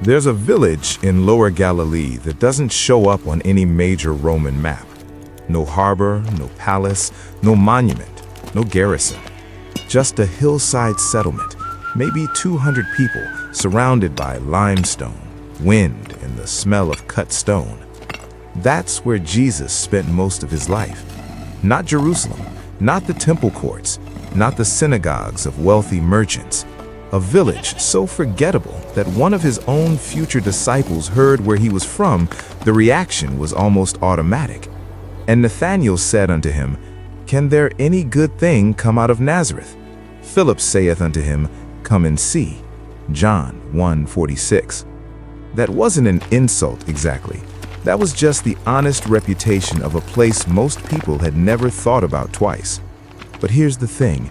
There's a village in Lower Galilee that doesn't show up on any major Roman map. No harbor, no palace, no monument, no garrison. Just a hillside settlement, maybe 200 people, surrounded by limestone, wind, and the smell of cut stone. That's where Jesus spent most of his life. Not Jerusalem, not the temple courts, not the synagogues of wealthy merchants. A village so forgettable that one of his own future disciples heard where he was from, the reaction was almost automatic. And Nathanael said unto him, Can there any good thing come out of Nazareth? Philip saith unto him, Come and see. John 1:46. That wasn't an insult exactly. That was just the honest reputation of a place most people had never thought about twice. But here's the thing.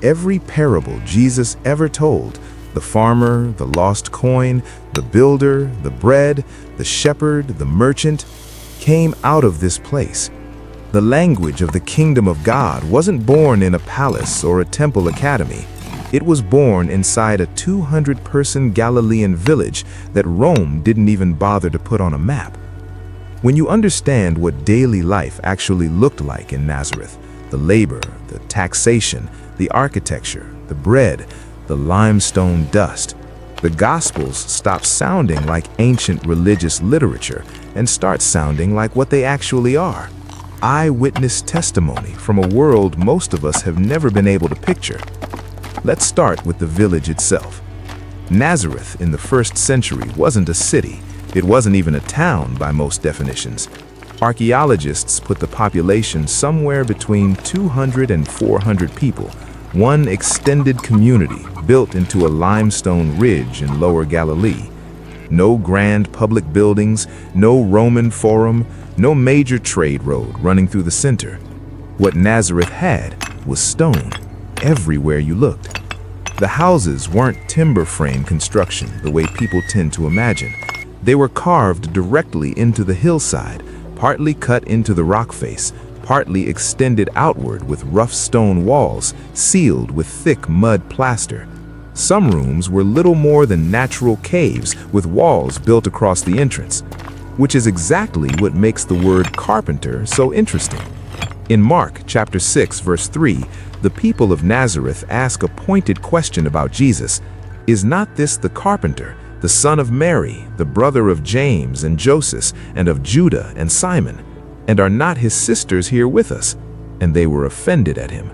Every parable Jesus ever told, the farmer, the lost coin, the builder, the bread, the shepherd, the merchant, came out of this place. The language of the kingdom of God wasn't born in a palace or a temple academy. It was born inside a 200-person Galilean village that Rome didn't even bother to put on a map. When you understand what daily life actually looked like in Nazareth, the labor, the taxation, the architecture, the bread, the limestone dust, the Gospels stop sounding like ancient religious literature and start sounding like what they actually are. Eyewitness testimony from a world most of us have never been able to picture. Let's start with the village itself. Nazareth in the first century wasn't a city. It wasn't even a town by most definitions. Archaeologists put the population somewhere between 200 and 400 people, one extended community built into a limestone ridge in Lower Galilee. No grand public buildings, no Roman forum, no major trade road running through the center. What Nazareth had was stone, everywhere you looked. The houses weren't timber frame construction the way people tend to imagine. They were carved directly into the hillside, partly cut into the rock face, partly extended outward with rough stone walls, sealed with thick mud plaster. Some rooms were little more than natural caves with walls built across the entrance, which is exactly what makes the word carpenter so interesting. In Mark chapter 6, verse 3, the people of Nazareth ask a pointed question about Jesus. Is not this the carpenter, the son of Mary, the brother of James and Joseph, and of Judah and Simon? And are not his sisters here with us? And they were offended at him.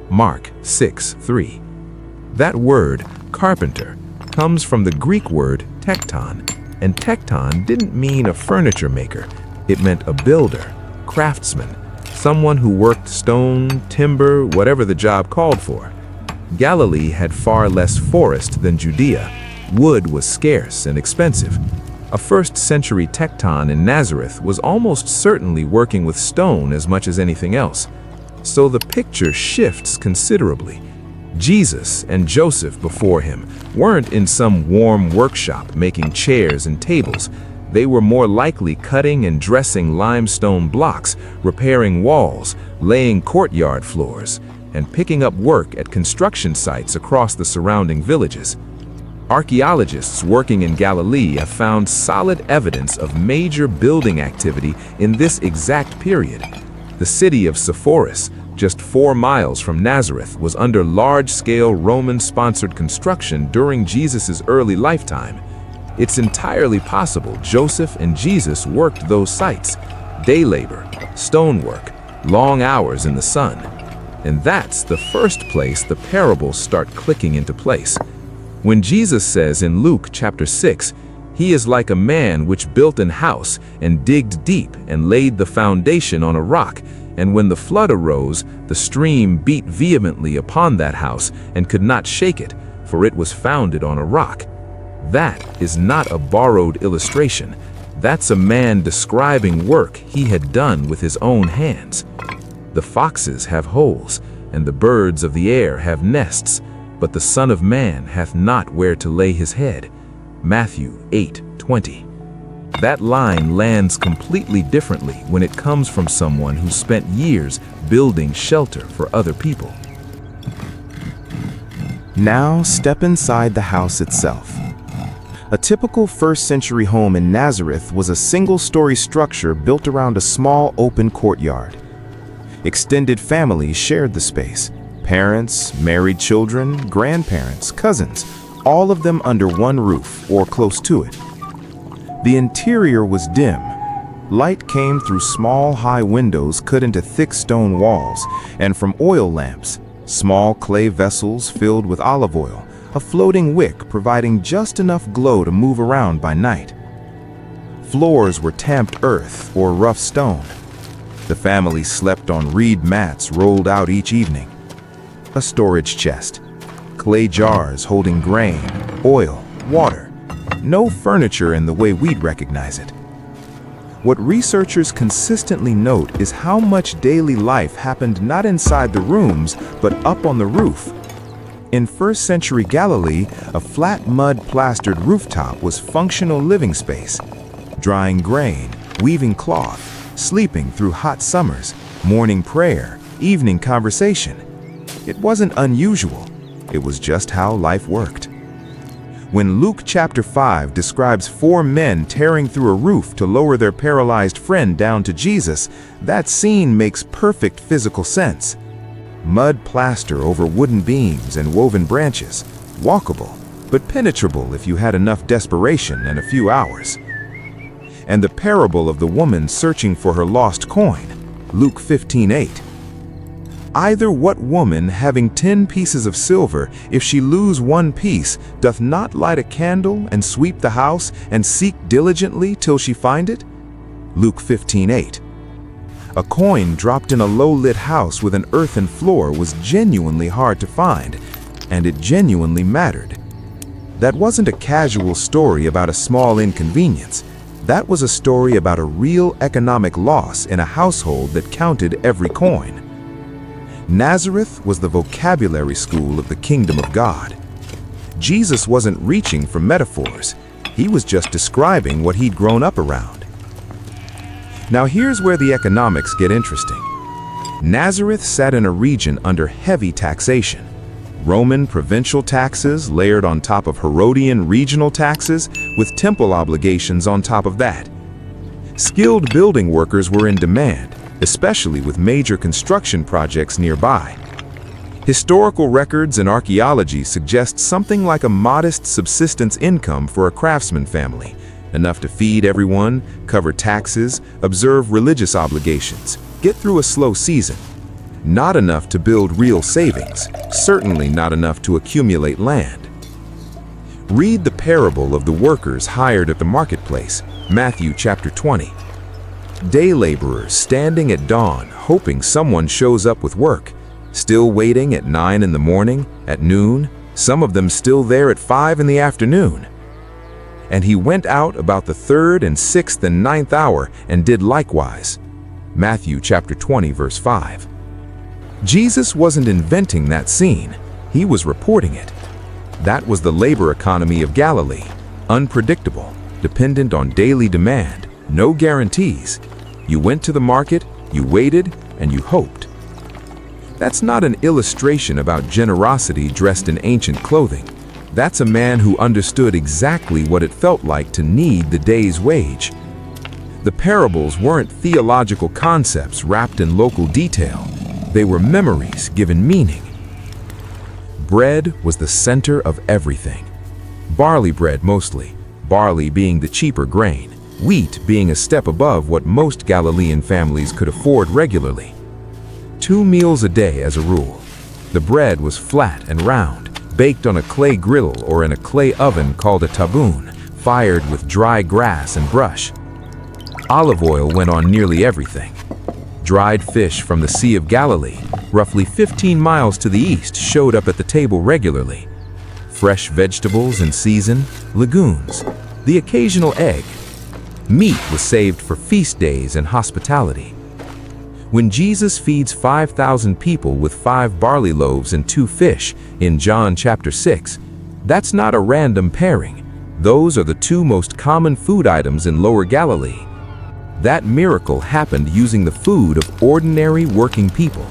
Mark 6:3. That word, carpenter, comes from the Greek word tekton, and tekton didn't mean a furniture maker. It meant a builder, craftsman, someone who worked stone, timber, whatever the job called for. Galilee had far less forest than Judea. Wood was scarce and expensive. A first-century tekton in Nazareth was almost certainly working with stone as much as anything else. So the picture shifts considerably. Jesus and Joseph before him weren't in some warm workshop making chairs and tables. They were more likely cutting and dressing limestone blocks, repairing walls, laying courtyard floors, and picking up work at construction sites across the surrounding villages. Archaeologists working in Galilee have found solid evidence of major building activity in this exact period. The city of Sepphoris, just 4 miles from Nazareth, was under large-scale Roman-sponsored construction during Jesus' early lifetime. It's entirely possible Joseph and Jesus worked those sites. Day labor, stonework, long hours in the sun. And that's the first place the parables start clicking into place. When Jesus says in Luke chapter 6, He is like a man which built an house and digged deep and laid the foundation on a rock, and when the flood arose, the stream beat vehemently upon that house and could not shake it, for it was founded on a rock. That is not a borrowed illustration. That's a man describing work he had done with his own hands. The foxes have holes, and the birds of the air have nests, but the Son of Man hath not where to lay his head. Matthew 8:20. That line lands completely differently when it comes from someone who spent years building shelter for other people. Now step inside the house itself. A typical first-century home in Nazareth was a single-story structure built around a small open courtyard. Extended families shared the space. Parents, married children, grandparents, cousins, all of them under one roof or close to it. The interior was dim. Light came through small, high windows cut into thick stone walls, and from oil lamps, small clay vessels filled with olive oil, a floating wick providing just enough glow to move around by night. Floors were tamped earth or rough stone. The family slept on reed mats rolled out each evening. A storage chest, clay jars holding grain, oil, water. No furniture in the way we'd recognize it. What researchers consistently note is how much daily life happened not inside the rooms, but up on the roof. In first-century Galilee, a flat mud-plastered rooftop was functional living space. Drying grain, weaving cloth, sleeping through hot summers, morning prayer, evening conversation. It wasn't unusual. It was just how life worked. When Luke chapter 5 describes 4 men tearing through a roof to lower their paralyzed friend down to Jesus, that scene makes perfect physical sense. Mud plaster over wooden beams and woven branches, walkable, but penetrable if you had enough desperation and a few hours. And the parable of the woman searching for her lost coin, Luke 15:8. Either what woman, having 10 pieces of silver, if she lose 1 piece, doth not light a candle and sweep the house and seek diligently till she find it? Luke 15:8. A coin dropped in a low-lit house with an earthen floor was genuinely hard to find, and it genuinely mattered. That wasn't a casual story about a small inconvenience. That was a story about a real economic loss in a household that counted every coin. Nazareth was the vocabulary school of the kingdom of God. Jesus wasn't reaching for metaphors. He was just describing what he'd grown up around. Now here's where the economics get interesting. Nazareth sat in a region under heavy taxation. Roman provincial taxes layered on top of Herodian regional taxes, with temple obligations on top of that. Skilled building workers were in demand, especially with major construction projects nearby. Historical records and archaeology suggest something like a modest subsistence income for a craftsman family, enough to feed everyone, cover taxes, observe religious obligations, get through a slow season. Not enough to build real savings, certainly not enough to accumulate land. Read the parable of the workers hired at the marketplace, Matthew chapter 20. Day laborers standing at dawn, hoping someone shows up with work, still waiting at 9 in the morning, at noon, some of them still there at 5 in the afternoon. And he went out about the 3rd and 6th and 9th hour and did likewise. Matthew chapter 20, verse 5. Jesus wasn't inventing that scene. He was reporting it. That was the labor economy of Galilee, unpredictable, dependent on daily demand, no guarantees. You went to the market, you waited, and you hoped. That's not an illustration about generosity dressed in ancient clothing. That's a man who understood exactly what it felt like to need the day's wage. The parables weren't theological concepts wrapped in local detail. They were memories given meaning. Bread was the center of everything. Barley bread mostly, barley being the cheaper grain, wheat being a step above what most Galilean families could afford regularly. 2 meals a day as a rule. The bread was flat and round, baked on a clay griddle or in a clay oven called a taboon, fired with dry grass and brush. Olive oil went on nearly everything. Dried fish from the Sea of Galilee, roughly 15 miles to the east, showed up at the table regularly. Fresh vegetables in season, legumes, the occasional egg. Meat was saved for feast days and hospitality. When Jesus feeds 5,000 people with 5 barley loaves and 2 fish in John chapter 6, that's not a random pairing. Those are the 2 most common food items in Lower Galilee. That miracle happened using the food of ordinary working people,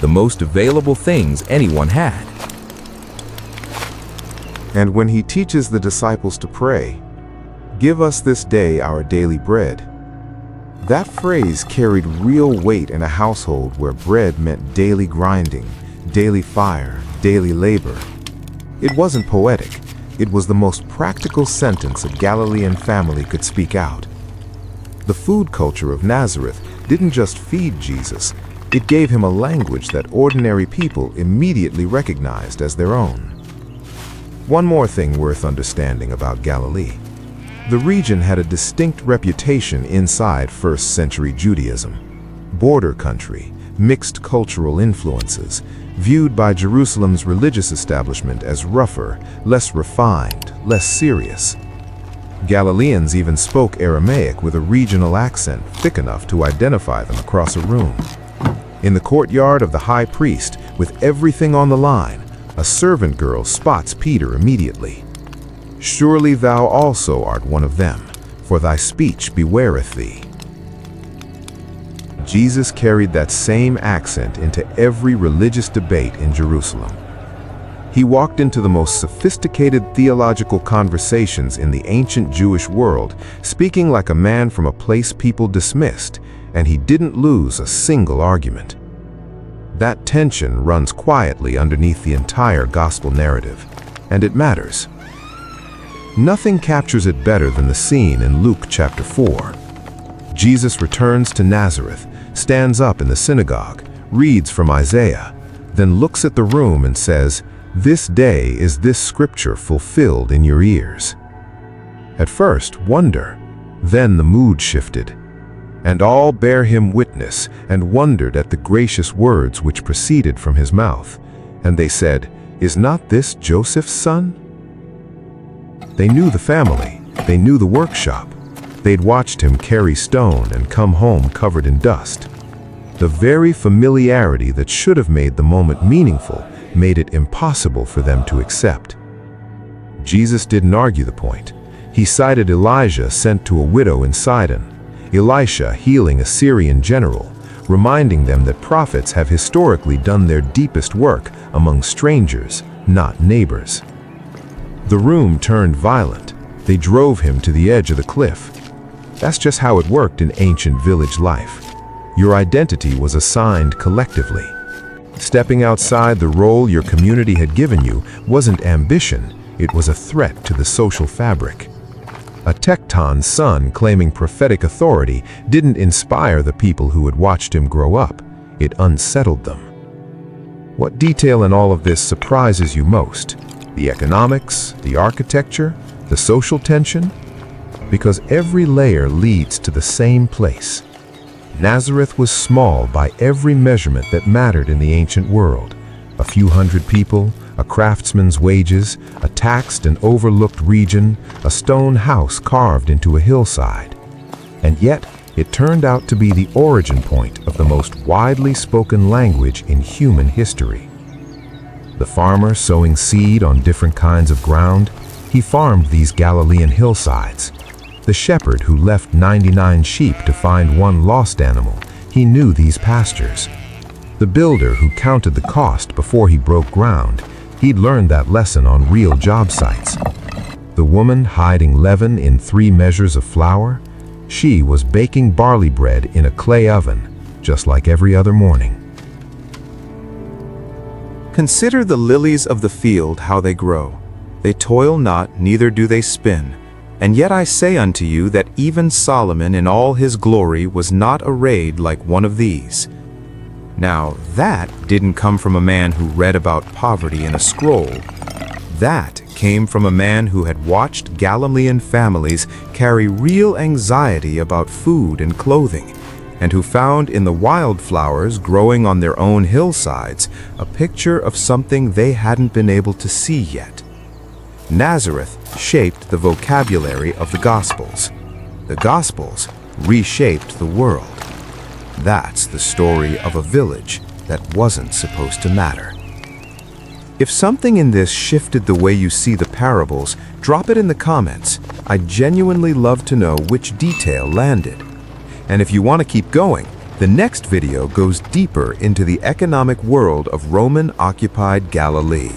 the most available things anyone had. And when he teaches the disciples to pray, "Give us this day our daily bread." That phrase carried real weight in a household where bread meant daily grinding, daily fire, daily labor. It wasn't poetic. It was the most practical sentence a Galilean family could speak out. The food culture of Nazareth didn't just feed Jesus, it gave him a language that ordinary people immediately recognized as their own. One more thing worth understanding about Galilee. The region had a distinct reputation inside first-century Judaism. Border country, mixed cultural influences, viewed by Jerusalem's religious establishment as rougher, less refined, less serious. Galileans even spoke Aramaic with a regional accent thick enough to identify them across a room. In the courtyard of the high priest, with everything on the line, a servant girl spots Peter immediately. "Surely thou also art one of them, for thy speech bewareth thee." Jesus carried that same accent into every religious debate in Jerusalem. He walked into the most sophisticated theological conversations in the ancient Jewish world, speaking like a man from a place people dismissed, and he didn't lose a single argument. That tension runs quietly underneath the entire gospel narrative, and it matters. Nothing captures it better than the scene in Luke chapter 4. Jesus returns to Nazareth, stands up in the synagogue, reads from Isaiah, then looks at the room and says, "This day is this scripture fulfilled in your ears." At first, wonder, then the mood shifted. And all bare him witness and wondered at the gracious words which proceeded from his mouth. And they said, "Is not this Joseph's son?" They knew the family, they knew the workshop. They'd watched him carry stone and come home covered in dust. The very familiarity that should have made the moment meaningful made it impossible for them to accept. Jesus didn't argue the point. He cited Elijah sent to a widow in Sidon, Elisha healing a Syrian general, reminding them that prophets have historically done their deepest work among strangers, not neighbors. The room turned violent. They drove him to the edge of the cliff. That's just how it worked in ancient village life. Your identity was assigned collectively. Stepping outside the role your community had given you wasn't ambition, it was a threat to the social fabric. A Tekton's son claiming prophetic authority didn't inspire the people who had watched him grow up, it unsettled them. What detail in all of this surprises you most? The economics, the architecture, the social tension? Because every layer leads to the same place. Nazareth was small by every measurement that mattered in the ancient world. A few hundred people, a craftsman's wages, a taxed and overlooked region, a stone house carved into a hillside. And yet, it turned out to be the origin point of the most widely spoken language in human history. The farmer sowing seed on different kinds of ground, he farmed these Galilean hillsides. The shepherd who left 99 sheep to find one lost animal, he knew these pastures. The builder who counted the cost before he broke ground, he'd learned that lesson on real job sites. The woman hiding leaven in 3 measures of flour, she was baking barley bread in a clay oven, just like every other morning. Consider the lilies of the field, how they grow. They toil not, neither do they spin. And yet I say unto you that even Solomon in all his glory was not arrayed like one of these. Now that didn't come from a man who read about poverty in a scroll. That came from a man who had watched Galilean families carry real anxiety about food and clothing, and who found in the wildflowers growing on their own hillsides a picture of something they hadn't been able to see yet. Nazareth shaped the vocabulary of the Gospels. The Gospels reshaped the world. That's the story of a village that wasn't supposed to matter. If something in this shifted the way you see the parables, drop it in the comments. I'd genuinely love to know which detail landed. And if you want to keep going, the next video goes deeper into the economic world of Roman-occupied Galilee,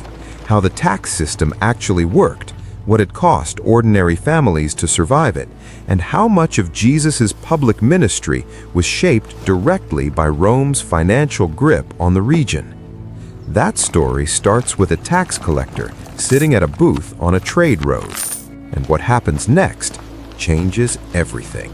how the tax system actually worked, what it cost ordinary families to survive it, and how much of Jesus' public ministry was shaped directly by Rome's financial grip on the region. That story starts with a tax collector sitting at a booth on a trade road. And what happens next changes everything.